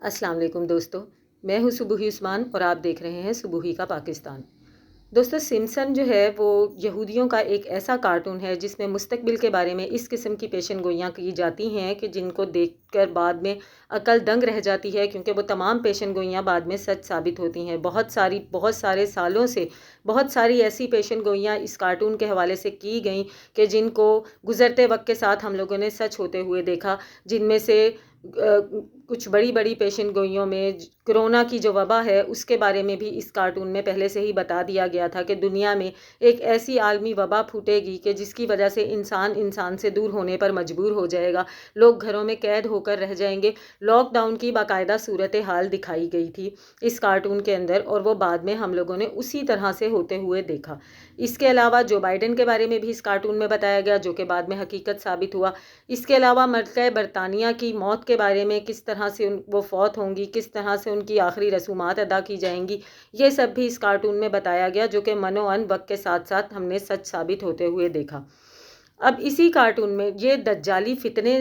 अस्सलाम वालेकुम दोस्तों, मैं हूँ सुबुही उस्मान और आप देख रहे हैं सुबुही का पाकिस्तान। दोस्तों, सिम्पसन जो है वो यहूदियों का एक ऐसा कार्टून है जिसमें मुस्तकबिल के बारे में इस किस्म की पेशन गोइयाँ की जाती हैं कि जिनको देखकर बाद में अकल दंग रह जाती है, क्योंकि वो तमाम पेशन गोइयाँ बाद में सच साबित होती हैं। बहुत सारे सालों से बहुत सारी ऐसी पेशन गोइयाँ इस कार्टून के हवाले से की गई कि जिनको गुज़रते वक्त के साथ हम लोगों ने सच होते हुए देखा। जिनमें से कुछ बड़ी बड़ी पेशन गोइयों में कोरोना की जो वबा है उसके बारे में भी इस कार्टून में पहले से ही बता दिया गया था कि दुनिया में एक ऐसी आलमी वबा फूटेगी कि जिसकी वजह से इंसान इंसान से दूर होने पर मजबूर हो जाएगा, लोग घरों में कैद होकर रह जाएंगे। लॉकडाउन की बाकायदा सूरत हाल दिखाई गई थी इस कार्टून के अंदर, और वो बाद में हम लोगों ने उसी तरह से होते हुए देखा। इसके अलावा जो बाइडन के बारे में भी इस कार्टून में बताया गया, जो कि बाद में हकीकत साबित हुआ। इसके अलावा मलका बरतानिया की मौत के बारे में, किस तरह से वो फौत होंगी, किस तरह से उनकी आखिरी रसूमात अदा की जाएंगी, ये सब भी इस कार्टून में बताया गया, जो कि मनोअन वक्त के साथ साथ हमने सच साबित होते हुए देखा। अब इसी कार्टून में ये दज्जाली फितने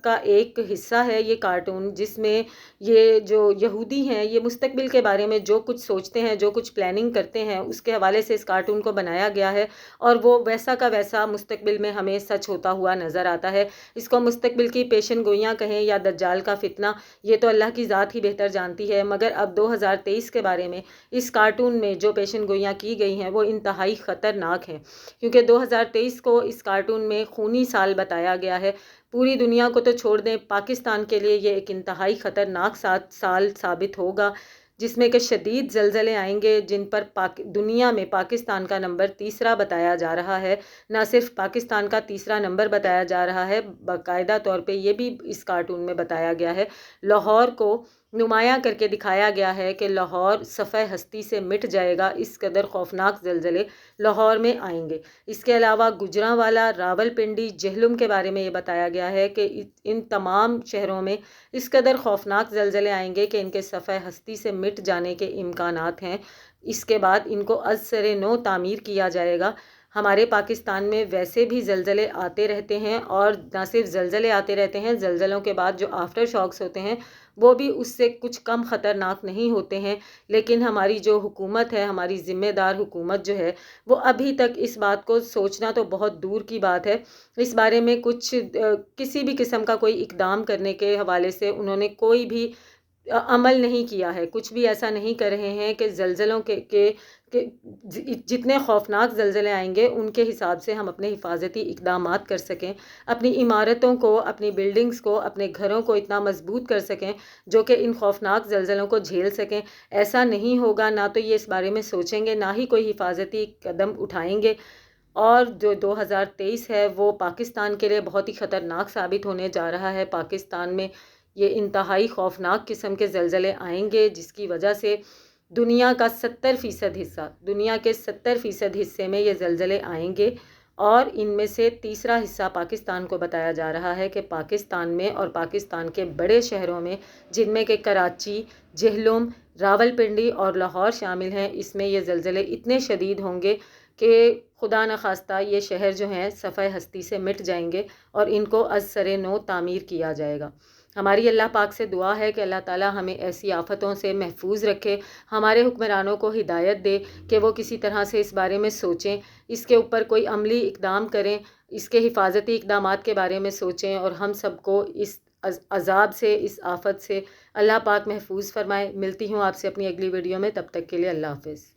का एक हिस्सा है ये कार्टून, जिसमें ये जो यहूदी हैं ये मुस्तकबिल के बारे में जो कुछ सोचते हैं, जो कुछ प्लानिंग करते हैं, उसके हवाले से इस कार्टून को बनाया गया है। और वो वैसा का वैसा मुस्तकबिल में हमें सच होता हुआ नज़र आता है। इसको मुस्तकबिल की पेशन गोइयाँ कहें या दज्जाल का फितना, ये तो अल्लाह की ज़ात ही बेहतर जानती है। मगर अब 2023 के बारे में इस कार्टून में जो पेशन गोइयाँ की गई हैं वो इंतहाई ख़तरनाक हैं, क्योंकि 2023 को इस कार्टून में खूनी साल बताया गया है। पूरी दुनिया को तो छोड़ दें, पाकिस्तान के लिए ये एक इंतहाई ख़तरनाक साल साबित होगा, जिसमें कि शदीद ज़लज़ले आएंगे, जिन पर दुनिया में पाकिस्तान का नंबर तीसरा बताया जा रहा है। ना सिर्फ पाकिस्तान का तीसरा नंबर बताया जा रहा है, बाकायदा तौर पे ये भी इस कार्टून में बताया गया है। लाहौर को नुमायाँ करके दिखाया गया है कि लाहौर सफ़े हस्ती से मिट जाएगा, इस कदर खौफनाक ज़लज़ले लाहौर में आएंगे। इसके अलावा गुजरांवाला, रावलपिंडी, जहलुम के बारे में ये बताया गया है कि इन तमाम शहरों में इस कदर खौफनाक ज़लज़ले आएंगे कि इनके सफ़े हस्ती से मिट जाने के इम्कानात हैं। इसके बाद इनको अज़-सरे नो तामीर किया जाएगा। हमारे पाकिस्तान में वैसे भी ज़लज़ले आते रहते हैं, और ना सिर्फ ज़लज़ले आते रहते हैं, ज़लज़लों के बाद जो आफ्टर शॉक्स होते हैं वो भी उससे कुछ कम ख़तरनाक नहीं होते हैं। लेकिन हमारी जो हुकूमत है, हमारी ज़िम्मेदार हुकूमत जो है, वो अभी तक इस बात को सोचना तो बहुत दूर की बात है, इस बारे में कुछ किसी भी किस्म का कोई इक़दाम करने के हवाले से उन्होंने कोई भी अमल नहीं किया है। कुछ भी ऐसा नहीं कर रहे हैं कि ज़लज़लों के जितने खौफनाक ज़लज़ले आएंगे उनके हिसाब से हम अपने हिफाजती इक़दामात कर सकें, अपनी इमारतों को, अपनी बिल्डिंग्स को, अपने घरों को इतना मजबूत कर सकें जो कि इन खौफनाक ज़लज़लों को झेल सकें। ऐसा नहीं होगा, ना तो ये इस बारे में सोचेंगे, ना ही कोई हिफाजती कदम उठाएंगे। और जो 2023 है वो पाकिस्तान के लिए बहुत ही ख़तरनाक साबित होने जा रहा है। पाकिस्तान में ये इंतहाई खौफनाक किस्म के ज़लज़ले आएंगे, जिसकी वजह से दुनिया का 70% हिस्सा, दुनिया के 70% हिस्से में ये ज़लज़ले आएंगे। और इनमें से तीसरा हिस्सा पाकिस्तान को बताया जा रहा है कि पाकिस्तान में और पाकिस्तान के बड़े शहरों में, जिनमें कि कराची, जहलुम, रावलपिंडी और लाहौर शामिल हैं, इसमें ये ज़लज़ले इतने शदीद होंगे कि खुदा न खास्ता ये शहर जो हैं सफ़े हस्ती से मिट जाएंगे और इनको अज़-सरे नो तामीर किया जाएगा। हमारी अल्लाह पाक से दुआ है कि अल्लाह ताला हमें ऐसी आफ़तों से महफूज रखे, हमारे हुक्मरानों को हिदायत दे कि वो किसी तरह से इस बारे में सोचें, इसके ऊपर कोई अमली इक़दाम करें, इसके हिफाजती इक़दामात के बारे में सोचें, और हम सबको इस अज़ाब से, इस आफ़त से अल्लाह पाक महफूज फ़रमाए। मिलती हूँ आपसे अपनी अगली वीडियो में, तब तक के लिए अल्लाह हाफ़िज़।